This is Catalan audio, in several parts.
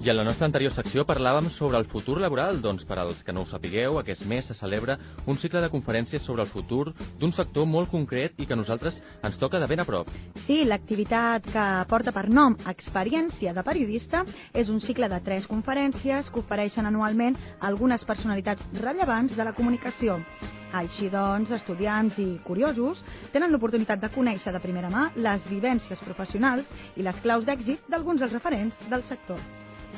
I en la nostra anterior secció parlàvem sobre el futur laboral. Doncs per als que no ho sapigueu, aquest mes se celebra un cicle de conferències sobre el futur d'un sector molt concret i que a nosaltres ens toca de ben a prop. Sí, l'activitat que porta per nom Experiència de Periodista és un cicle de 3 conferències que ofereixen anualment algunes personalitats rellevants de la comunicació. Així doncs, estudiants i curiosos tenen l'oportunitat de conèixer de primera mà les vivències professionals i les claus d'èxit d'alguns dels referents del sector.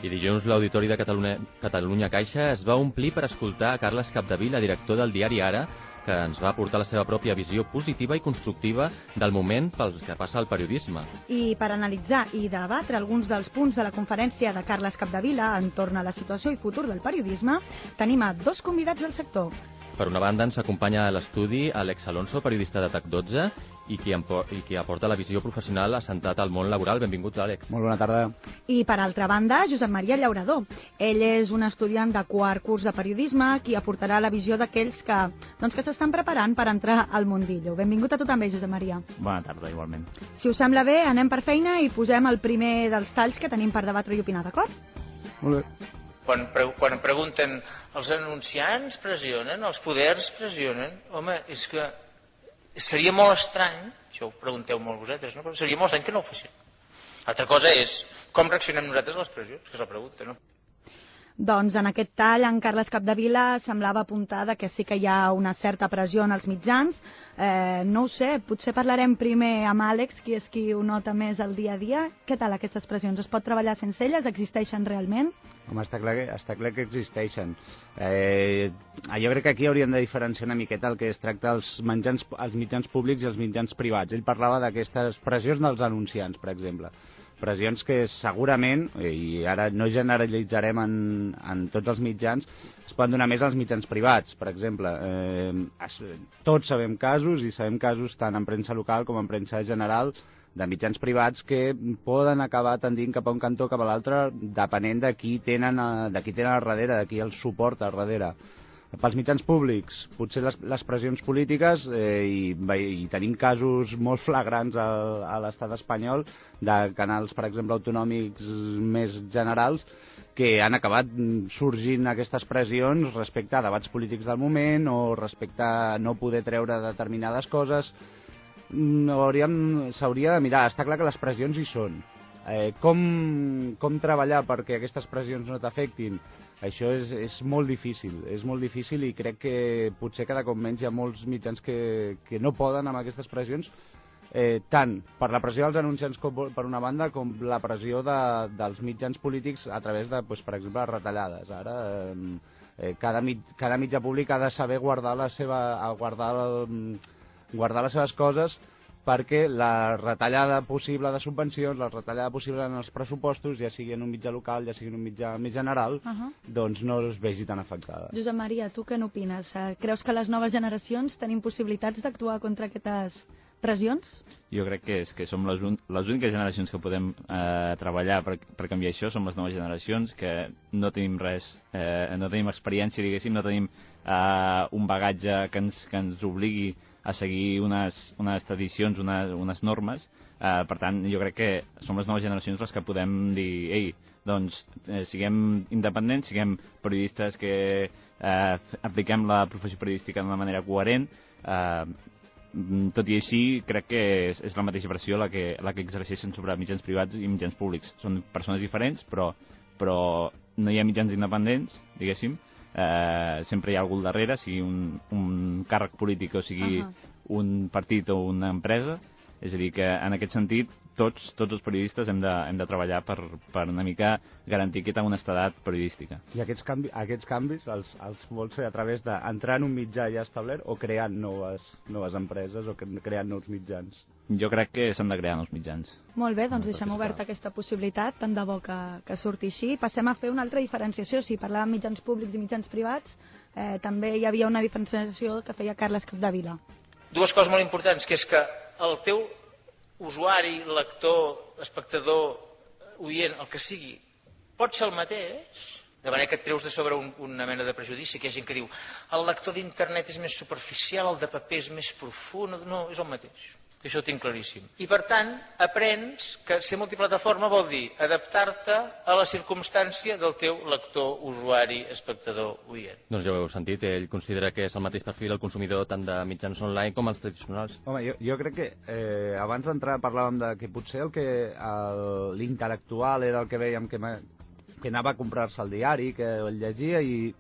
I dilluns l'Auditori de Catalunya Caixa es va omplir per escoltar a Carles Capdevila, director del diari Ara, que ens va aportar la seva pròpia visió positiva i constructiva del moment pel que passa al periodisme. I per analitzar i debatre alguns dels punts de la conferència de Carles Capdevila entorn a la situació i futur del periodisme, tenim a 2 convidats del sector. Per una banda, ens acompanya a l'estudi Àlex Alonso, periodista de TAC12, i qui aporta la visió professional assentat al món laboral. Benvingut, Àlex. Molt bona tarda. I per altra banda, Josep Maria Llaurador. Ell és un estudiant de 4 curs de periodisme qui aportarà la visió d'aquells que s'estan preparant per entrar al mundillo. Benvingut a tu també, Josep Maria. Bona tarda, igualment. Si us sembla bé, anem per feina i posem el primer dels talls que tenim per debatre i opinar, d'acord? Molt bé. Quan pregunten els anunciants pressionen, els poders pressionen, home, és que seria molt estrany, això ho pregunteu molt vosaltres, no? Però seria molt estrany que no ho fessin. Altra cosa és com reaccionem nosaltres a les pressions, que és la pregunta, no? Doncs en aquest tall en Carles Capdevila semblava apuntar que sí que hi ha una certa pressió en els mitjans. No ho sé, potser parlarem primer amb Àlex, qui és qui ho nota més al dia a dia. Què tal aquestes pressions? Es pot treballar sense elles? Existeixen realment? Home, està clar que existeixen. Jo crec que aquí hauríem de diferenciar una miqueta el que es tracta els mitjans públics i els mitjans privats. Ell parlava d'aquestes pressions dels anunciants, per exemple. Pressions que segurament, i ara no generalitzarem en tots els mitjans, es poden donar més als mitjans privats. Per exemple, tots sabem casos, i sabem casos tant en premsa local com en premsa general, de mitjans privats que poden acabar tendint cap a un cantó o cap a l'altre, depenent de qui tenen al darrere, de qui el suporta al darrere. Pels mitjans públics, potser les pressions polítiques, i tenim casos molt flagrants a l'estat espanyol de canals, per exemple, autonòmics més generals, que han acabat sorgint aquestes pressions respecte a debats polítics del moment o respecte a no poder treure determinades coses. S'hauria de mirar. Està clar que les pressions hi són. Com treballar perquè aquestes pressions no t'afectin? Això és molt difícil i crec que potser cada cop menys hi ha molts mitjans que no poden amb aquestes pressions, tant per la pressió dels anunciants per una banda com la pressió dels mitjans polítics a través de, per exemple, retallades. Ara cada mitjà públic ha de saber guardar les seves coses, perquè la retallada possible de subvencions, la retallada possible en els pressupostos, ja sigui en un mitjà local, ja sigui en un mitjà més general, doncs no es vegi tan afectada. Josep Maria, tu què n'opines? Creus que les noves generacions tenim possibilitats d'actuar contra aquestes pressions? Jo crec que som les úniques generacions que podem treballar per canviar això. Som les noves generacions que no tenim res, no tenim experiència, diguéssim, no tenim un bagatge que ens obligui a seguir unes tradicions, unes normes. Per tant, jo crec que som les noves generacions les que podem dir, ei, doncs siguem independents, siguem periodistes que apliquem la professió periodística d'una manera coherent. Tot i així, crec que és la mateixa pressió la que exerceixen sobre mitjans privats i mitjans públics. Són persones diferents, però no hi ha mitjans independents, diguéssim. Sempre hi ha algú al darrere, sigui un càrrec polític o sigui un partit o una empresa. És a dir, que en aquest sentit tots els periodistes hem de treballar per una mica garantir aquesta honestedat periodística. I aquests canvis els vols fer a través d'entrar en un mitjà ja establert o creant noves empreses o creant nous mitjans? Jo crec que s'han de crear nous mitjans. Molt bé, doncs deixem oberta aquesta possibilitat, tant de bo que surti així. Passem a fer una altra diferenciació. Si parlàvem mitjans públics i mitjans privats, també hi havia una diferenciació que feia Carles Capdevila. Dues coses molt importants, que és que el teu usuari, lector, espectador, oient, el que sigui, pot ser el mateix, de manera que et treus de sobre una mena de prejudici, que hi ha gent que diu el lector d'internet és més superficial, el de paper és més profund. No, és el mateix. Això ho tinc claríssim. I per tant, aprens que ser multiplataforma vol dir adaptar-te a la circumstància del teu lector, usuari, espectador, oient. Doncs ja ho heu sentit, ell considera que és el mateix perfil el consumidor tant de mitjans online com els tradicionals. Home, jo crec que abans d'entrar parlàvem de que potser l'intel·lectual era el que veiem que anava a comprar-se el diari, que el llegia i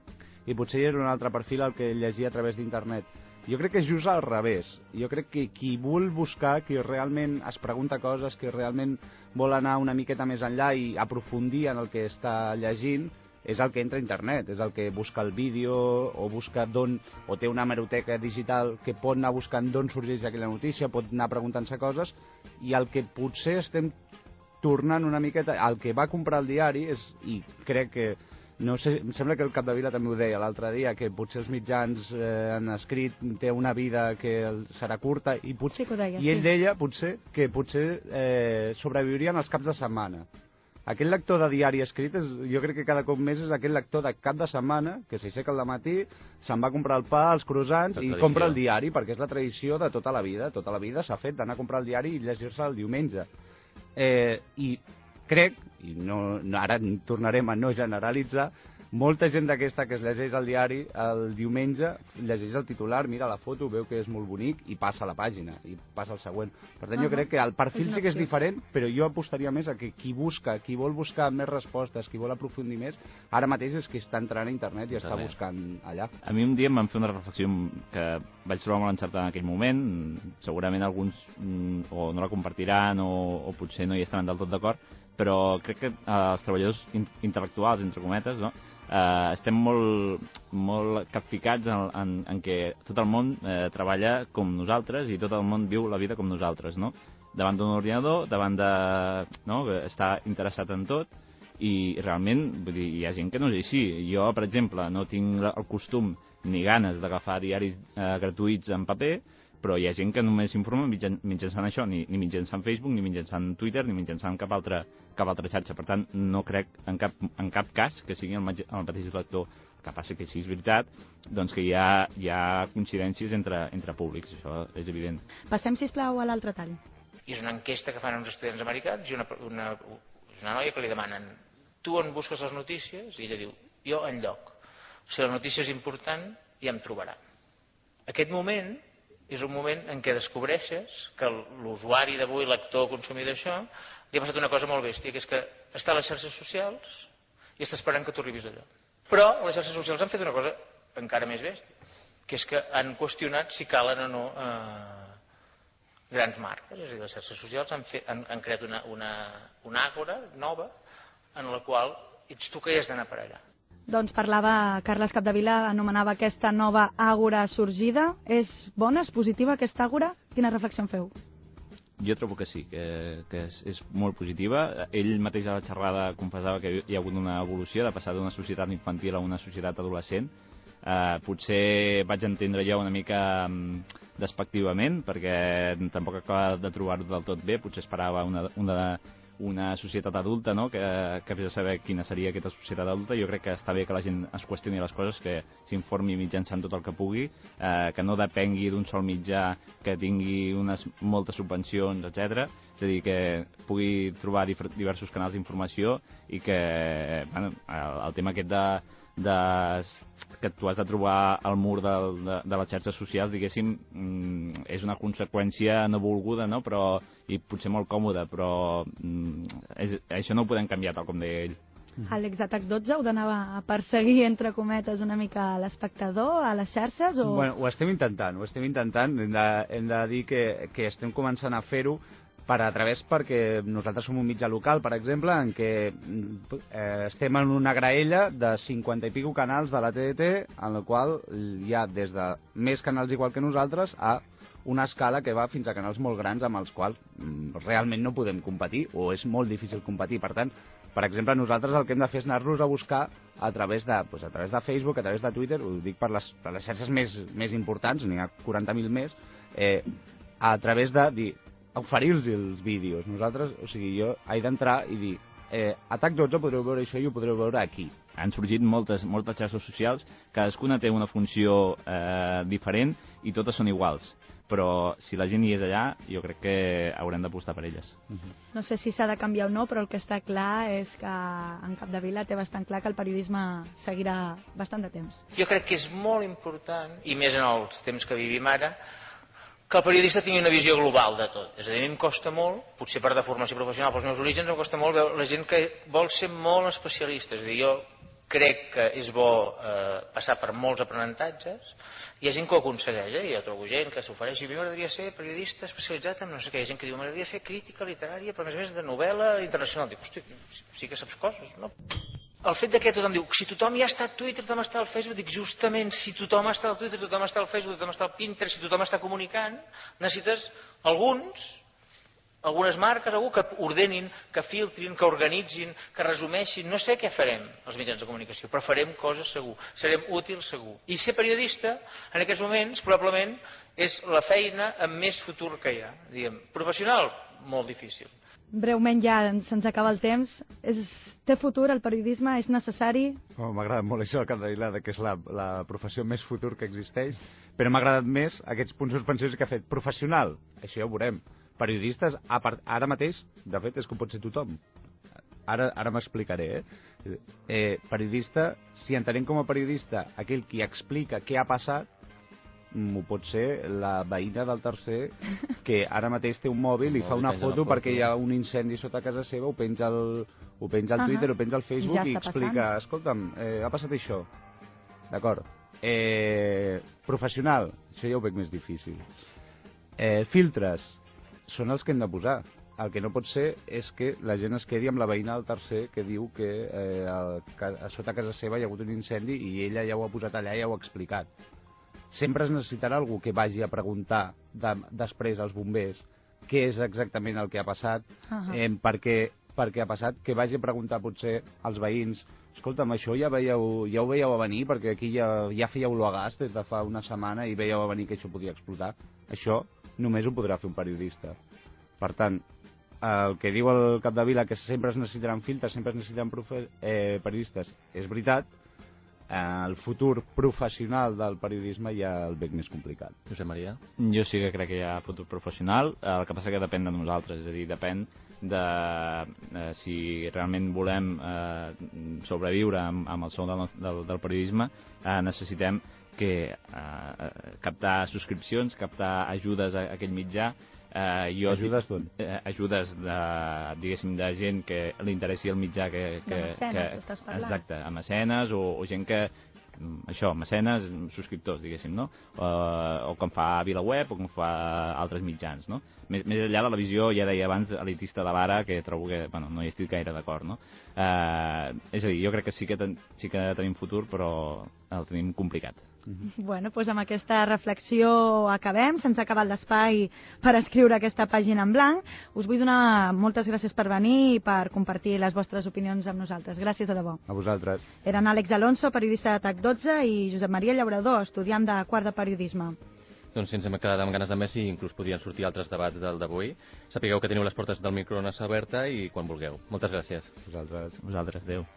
potser era un altre perfil el que llegia a través d'internet. Jo crec que és just al revés. Jo crec que qui vol buscar, qui realment es pregunta coses, qui realment vol anar una miqueta més enllà i aprofundir en el que està llegint, és el que entra a internet, és el que busca el vídeo o busca o té una hemeroteca digital que pot anar buscant d'on sorgeix aquella notícia, pot anar preguntant-se coses, i el que potser estem tornant una miqueta, el que va comprar el diari i crec que no sé, em sembla que el Capdevila també ho deia l'altre dia, que potser els mitjans en escrit té una vida que serà curta i potser, sí, deia, i ell deia que potser sobreviurien els caps de setmana. Aquest lector de diari escrit, jo crec que cada cop més és aquest lector de cap de setmana que s'aixeca al matí, se'n va a comprar el pa, els croissants i compra el diari, perquè és la tradició de tota la vida. Tota la vida s'ha fet d'anar a comprar el diari i llegir-se el diumenge. I crec, i ara tornarem a no generalitzar, molta gent d'aquesta que es llegeix el diari el diumenge, llegeix el titular, mira la foto, veu que és molt bonic i passa a la pàgina, i passa al següent. Per tant, jo crec que el perfil sí que és diferent, però jo apostaria més a que qui vol buscar més respostes, qui vol aprofundir més, ara mateix és que està entrant a internet i està buscant allà. A mi un dia em van fer una reflexió que vaig trobar molt encertada en aquell moment. Segurament alguns o no la compartiran o potser no hi estaran del tot d'acord, però crec que els treballadors intel·lectuals, entre cometes, no? Estem molt capficats en que tot el món treballa com nosaltres i tot el món viu la vida com nosaltres, no? Davant d'un ordinador, està interessat en tot, i realment vull dir, hi ha gent que no és així. Jo, per exemple, no tinc el costum ni ganes d'agafar diaris gratuïts en paper, però hi ha gent que només s'informa mitjançant això, ni mitjançant Facebook, ni mitjançant Twitter, ni mitjançant cap altra xarxa. Per tant, no crec en cap cas que sigui el mateix lector. El que passa que sí és veritat doncs que hi ha coincidències entre públics, això és evident. Passem, sisplau, a l'altre tall. I és una enquesta que fan uns estudiants americans i una noia que li demanen tu on busques les notícies? I ella diu, jo enlloc. Si la notícia és important, ja em trobarà. Aquest moment és un moment en què descobreixes que l'usuari d'avui, lector, consumidor d'això, li ha passat una cosa molt bèstia, que és que està a les xarxes socials i està esperant que tu arribis allò. Però les xarxes socials han fet una cosa encara més bèstia, que és que han qüestionat si calen o no grans marques. És a dir, les xarxes socials han creat una àgora nova en la qual ets tu que hi has d'anar per allà. Doncs parlava, Carles Capdevila anomenava aquesta nova àgora sorgida. És bona, és positiva aquesta àgora? Quina reflexió en feu? Jo trobo que sí, que és molt positiva. Ell mateix a la xerrada confessava que hi ha hagut una evolució de passar d'una societat infantil a una societat adolescent. Potser vaig entendre jo una mica despectivament, perquè tampoc acaba de trobar-ho del tot bé. Potser esperava una societat adulta, no? que vés a saber quina seria aquesta societat adulta. Jo crec que està bé que la gent es qüestioni les coses, que s'informi mitjançant tot el que pugui, que no depengui d'un sol mitjà que tingui moltes subvencions, etc. És a dir, que pugui trobar diversos canals d'informació i que el tema aquest que tu has de trobar al mur de les xarxes socials, diguéssim, és una conseqüència no volguda, no? I potser molt còmoda, però això no ho podem canviar, tal com deia ell. Àlex, Atac 12 heu d'anar a perseguir, entre cometes, una mica l'espectador a les xarxes? O... Bueno, ho estem intentant. Hem de dir que estem començant a fer-ho perquè nosaltres som un mitjà local, per exemple, en què estem en una graella de 50 i pico canals de la TDT, en la qual hi ha des de més canals igual que nosaltres a una escala que va fins a canals molt grans amb els quals realment no podem competir o és molt difícil competir. Per tant, per exemple, nosaltres el que hem de fer és anar-los a buscar a través de Facebook, a través de Twitter, ho dic per les xarxes més importants, n'hi ha 40.000 més, a través de dir oferir-los els vídeos. Nosaltres, o sigui, jo he d'entrar i dir Atac 12 podreu veure això i ho podreu veure aquí. Han sorgit moltes xarxes socials, cadascuna té una funció diferent i totes són iguals. però si la gent hi és allà, jo crec que haurem d'apostar per elles. No sé si s'ha de canviar o no, però el que està clar és que en Capdevila té bastant clar que el periodisme seguirà bastant de temps. Jo crec que és molt important, i més en els temps que vivim ara, que el periodista tingui una visió global de tot. És a dir, a mi em costa molt, potser per deformació professional pels meus orígens, em costa molt veure la gent que vol ser molt especialista. És a dir, jo crec que és bo passar per molts aprenentatges. Hi ha gent que ho aconsegueix, jo trobo gent que s'ofereix. A mi m'agradaria ser periodista especialitzat en no sé què. Hi ha gent que diu, m'agradaria fer crítica literària, però a més de novel·la internacional. Dic, hosti, sí que saps coses, no? El fet que tothom diu, si tothom ja està a Twitter, tothom està al Facebook, dic, justament, si tothom està al Twitter, tothom està al Facebook, tothom està al Pinterest, si tothom està comunicant, necessites algunes marques, algú que ordenin, que filtrin, que organitzin, que resumeixin. No sé què farem els mitjans de comunicació, però farem coses segur, serem útils segur. I ser periodista, en aquests moments, probablement, és la feina amb més futur que hi ha. Diguem, professional, molt difícil. Breument ja se'ns acaba el temps. Té futur el periodisme? És necessari? M'agrada molt això del Capdevila, que és la professió més futur que existeix, però m'ha agradat més aquests punts suspensius que ha fet. Professional, això ja ho veurem. Periodistes, ara mateix, de fet, és que ho pot ser tothom. Ara m'explicaré, periodista, si entenem com a periodista aquell qui explica què ha passat, ho pot ser la veïna del tercer que ara mateix té un mòbil i fa una foto perquè hi ha un incendi sota casa seva, ho penja al Twitter, ho penja al Facebook i explica, escolta'm, ha passat això. D'acord. Professional, això ja ho veig més difícil. Filtres, són els que hem de posar. El que no pot ser és que la gent es quedi amb la veïna del tercer que diu que sota casa seva hi ha hagut un incendi i ella ja ho ha posat allà i ja ho ha explicat. Sempre es necessitarà algú que vagi a preguntar després als bombers què és exactament el que ha passat, per què ha passat, que vagi a preguntar potser als veïns, escolta'm, això ja ho veieu a venir, perquè aquí ja fèieu olor a gas des de fa una setmana i veieu a venir que això podia explotar. Això només ho podrà fer un periodista. Per tant, el que diu el Capdevila, que sempre es necessitaran filtres, sempre es necessitaran periodistes, és veritat. El futur professional del periodisme ja el veig més complicat. Josep Maria? Jo sí que crec que hi ha futur professional, el que passa que depèn de nosaltres, és a dir, depèn de si realment volem sobreviure amb el sou del periodisme, necessitem captar subscripcions, captar ajudes a aquell mitjà. Ajudes d'on? Ajudes diguéssim, de gent que li interessi el mitjà de mecenes, estàs parlant? Exacte, a mecenes o gent que mecenes, subscriptors, diguéssim, no? O com fa VilaWeb o com fa altres mitjans, no? Més enllà de la visió, ja deia abans, elitista de l'ara, que trobo que no hi estic gaire d'acord, no? És a dir, jo crec que sí que tenim futur, però el tenim complicat. Bueno, doncs amb aquesta reflexió acabem. Se'ns ha acabat l'espai per escriure aquesta pàgina en blanc. Us vull donar moltes gràcies per venir i per compartir les vostres opinions amb nosaltres. Gràcies de debò. A vosaltres. Eren Àlex Alonso, periodista de TAC12, i Josep Maria Llaurador, estudiant de quart de periodisme. Doncs si ens hem quedat amb ganes de més i inclús podrien sortir altres debats del d'avui. Sapigueu que teniu les portes del microones oberta i quan vulgueu. Moltes gràcies. Vosaltres. Adéu.